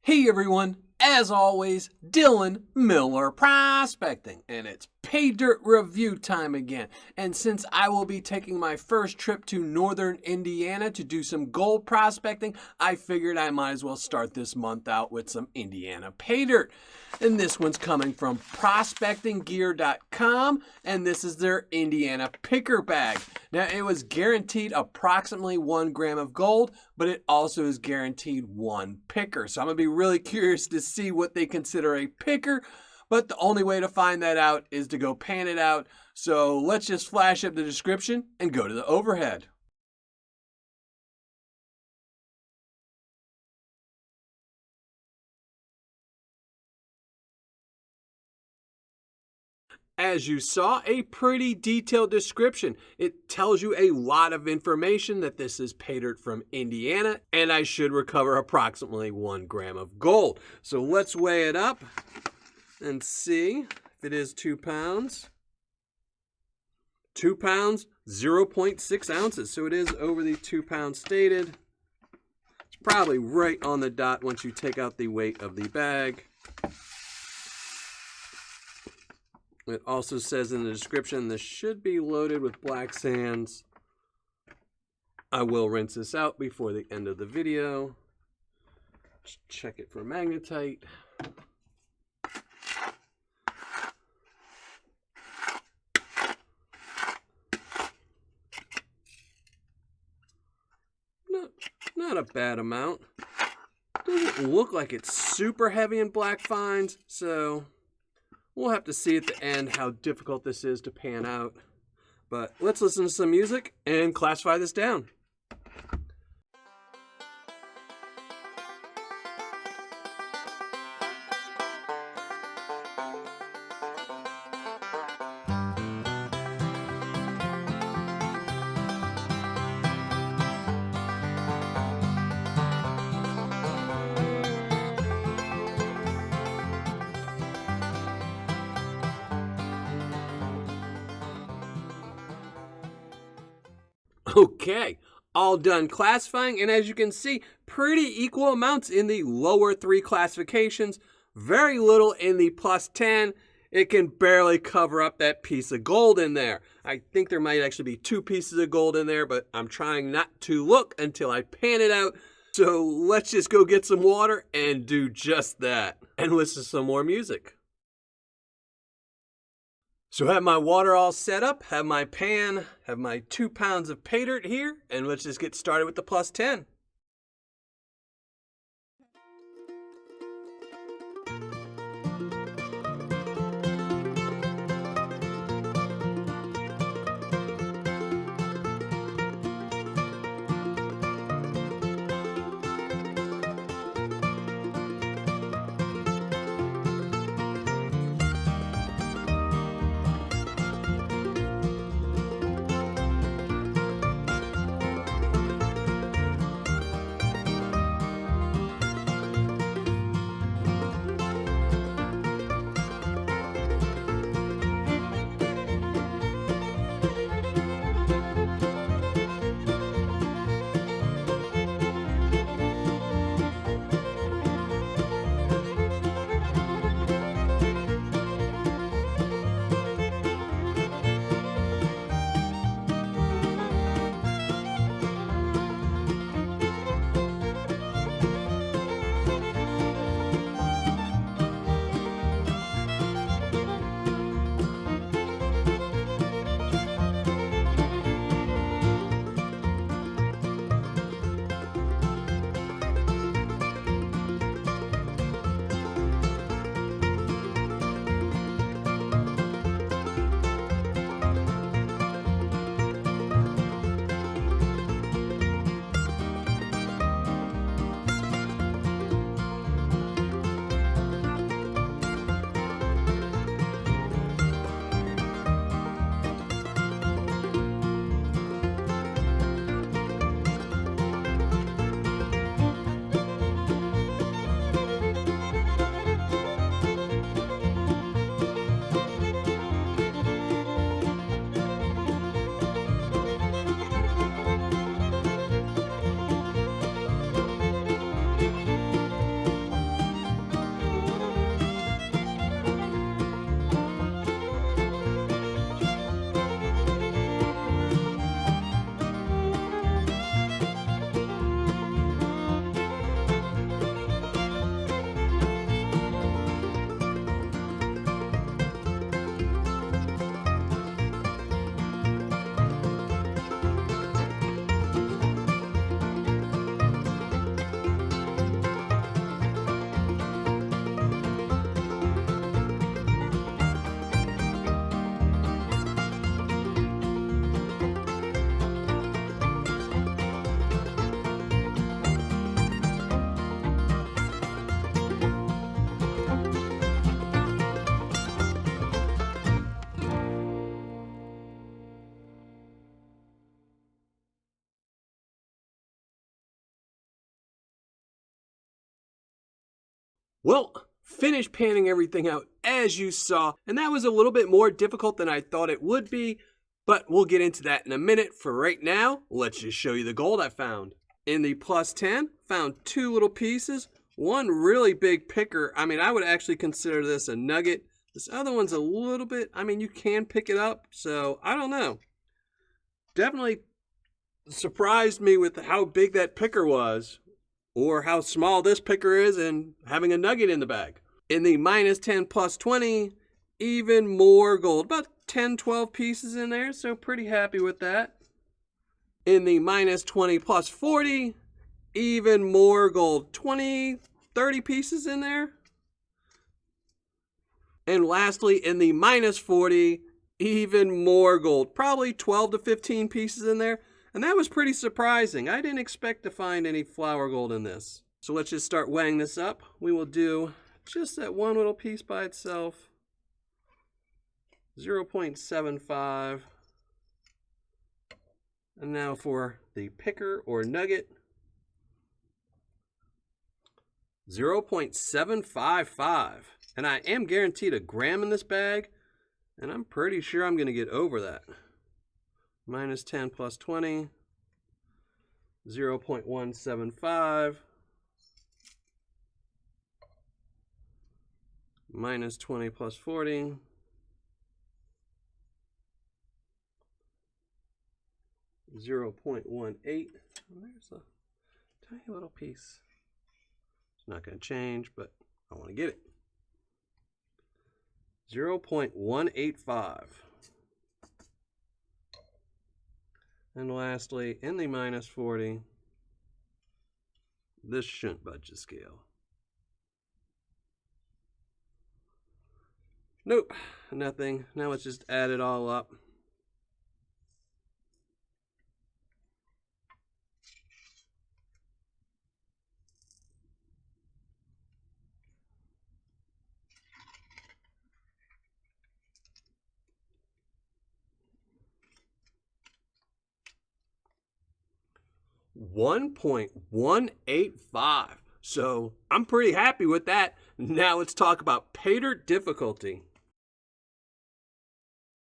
Hey everyone, as always, Dylan Miller Prospecting, and it's Paydirt review time again. And since I will be taking my first trip to northern Indiana to do some gold prospecting, I figured I might as well start this month out with some Indiana Paydirt. And this one's coming from prospectinggear.com, and this is their Indiana Picker Bag. Now, it was guaranteed approximately 1 gram of gold, but it also is guaranteed 1 picker. So I'm going to be really curious to see what they consider a picker, but the only way to find that out is to go pan it out. So let's just flash up the description and go to the overhead. As you saw, a pretty detailed description. It tells you a lot of information that this is Paydirt from Indiana, and I should recover approximately 1 gram of gold. So let's weigh it up and see if it is 2 pounds. 2 pounds, 0.6 ounces. So it is over the 2 pounds stated. It's probably right on the dot once you take out the weight of the bag. It also says in the description this should be loaded with black sands. I will rinse this out before the end of the video. Just check it for magnetite. Not a bad amount. Doesn't look like it's super heavy in black fines, so we'll have to see at the end how difficult this is to pan out. But let's listen to some music and classify this down. Okay, all done classifying, and as you can see, pretty equal amounts in the lower 3 classifications, very little in the plus 10. It can barely cover up that piece of gold in there. I think there might actually be 2 pieces of gold in there, but I'm trying not to look until I pan it out. So let's just go get some water and do just that, and listen to some more music. So I have my water all set up, have my pan, have my 2 pounds of Paydirt here, and let's just get started with the plus 10. Well, finished panning everything out as you saw, and that was a little bit more difficult than I thought it would be, but we'll get into that in a minute. For right now, let's just show you the gold I found. In the plus 10, found 2 little pieces, one really big picker. I mean, I would actually consider this a nugget. This other one's a little bit, I mean, you can pick it up, so I don't know. Definitely surprised me with how big that picker was, or how small this picker is and having a nugget in the bag. In the minus 10 plus 20, even more gold. About 10, 12 pieces in there, so pretty happy with that. In the minus 20 plus 40, even more gold. 20, 30 pieces in there. And lastly, in the minus 40, even more gold. Probably 12 to 15 pieces in there. And that was pretty surprising. I didn't expect to find any flower gold in this. So let's just start weighing this up. We will do just that one little piece by itself. 0.75. And now for the picker or nugget. 0.755. And I am guaranteed a gram in this bag. And I'm pretty sure I'm going to get over that. Minus 10 plus 20, 0.175, minus 20 plus 40, 0.18. There's a tiny little piece. It's not going to change, but I want to get it. 0.185. And lastly, in the minus 40, this shouldn't budge the scale. Nope, nothing. Now let's just add it all up. $1.185. So I'm pretty happy with that. Now let's talk about Paydirt difficulty.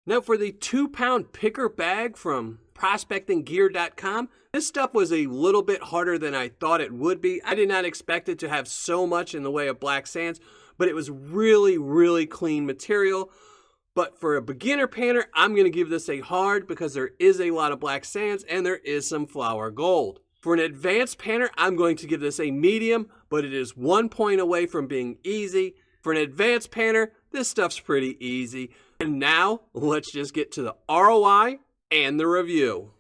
Now for the 2-pound picker bag from prospectinggear.com, this stuff was a little bit harder than I thought it would be. I did not expect it to have so much in the way of black sands, but it was really, really clean material. But for a beginner panner, I'm going to give this a hard because there is a lot of black sands and there is some flower gold. For an advanced panner, I'm going to give this a medium, but it is 1 point away from being easy. For an advanced panner, this stuff's pretty easy. And now, let's just get to the ROI and the review.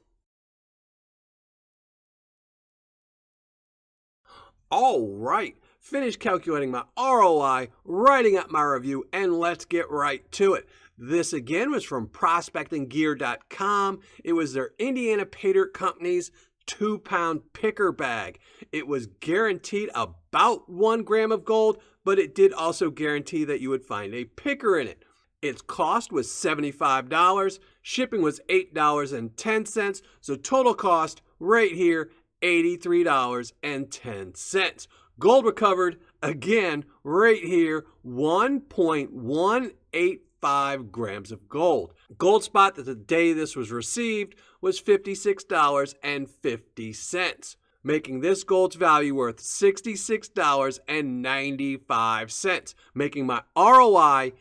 All right, finished calculating my ROI, writing up my review, and let's get right to it. This again was from prospectinggear.com. It was their Indiana Paydirt Company's 2-pound picker bag. It was guaranteed about 1 gram of gold, but it did also guarantee that you would find a picker in it. Its cost was $75. Shipping was $8.10. So total cost right here, $83.10. Gold recovered, again, right here, 1.185 grams of gold. Gold spot that the day this was received was $56.50, making this gold's value worth $66.95, making my ROI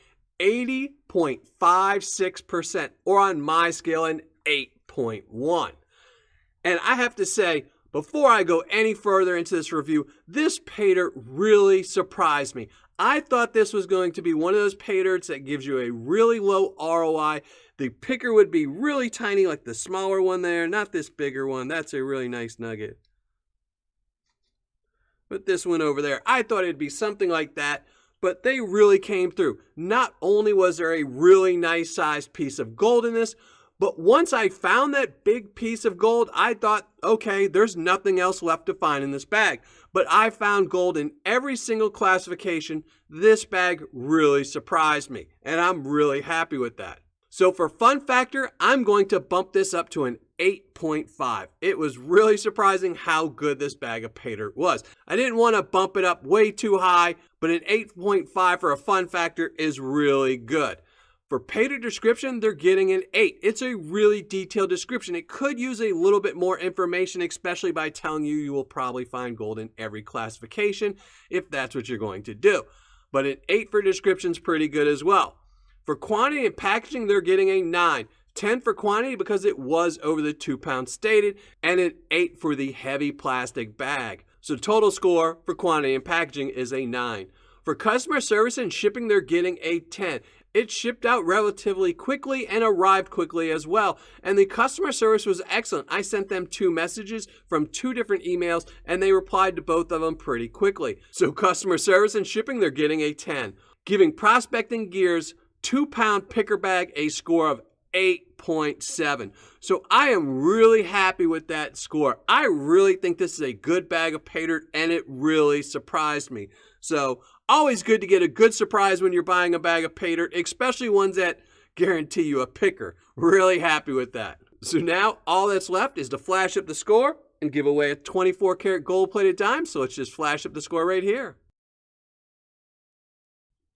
80.56%, or on my scale, an 8.1. And I have to say, before I go any further into this review, this Paydirt really surprised me. I thought this was going to be one of those Paydirts that gives you a really low ROI. The picker would be really tiny, like the smaller one there, not this bigger one. That's a really nice nugget. But this one over there, I thought it'd be something like that, but they really came through. Not only was there a really nice sized piece of gold in this, but once I found that big piece of gold, I thought, okay, there's nothing else left to find in this bag. But I found gold in every single classification. This bag really surprised me, and I'm really happy with that. So for fun factor, I'm going to bump this up to an 8.5. It was really surprising how good this bag of Paydirt was. I didn't want to bump it up way too high, but an 8.5 for a fun factor is really good. For Paydirt description, they're getting an 8. It's a really detailed description. It could use a little bit more information, especially by telling you will probably find gold in every classification if that's what you're going to do. But an 8 for description is pretty good as well. For quantity and packaging, they're getting a 9. 10 for quantity because it was over the 2 pounds stated, and an 8 for the heavy plastic bag. So total score for quantity and packaging is a 9. For customer service and shipping, they're getting a 10. It shipped out relatively quickly and arrived quickly as well. And the customer service was excellent. I sent them 2 messages from 2 different emails and they replied to both of them pretty quickly. So customer service and shipping, they're getting a 10. Giving Prospecting Gear's 2-pound picker bag a score of 8.7. So I am really happy with that score. I really think this is a good bag of Paydirt and it really surprised me. So always good to get a good surprise when you're buying a bag of Paydirt, especially ones that guarantee you a picker. Really happy with that. So now all that's left is to flash up the score and give away a 24-karat gold-plated dime. So let's just flash up the score right here.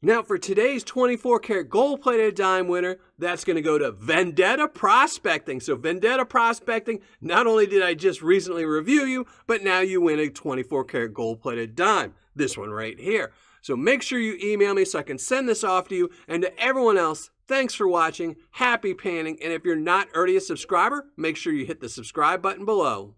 Now for today's 24-karat gold-plated dime winner, that's going to go to Vendetta Prospecting. So Vendetta Prospecting, not only did I just recently review you, but now you win a 24-karat gold-plated dime. This one right here. So make sure you email me so I can send this off to you. And to everyone else, thanks for watching. Happy panning. And if you're not already a subscriber, make sure you hit the subscribe button below.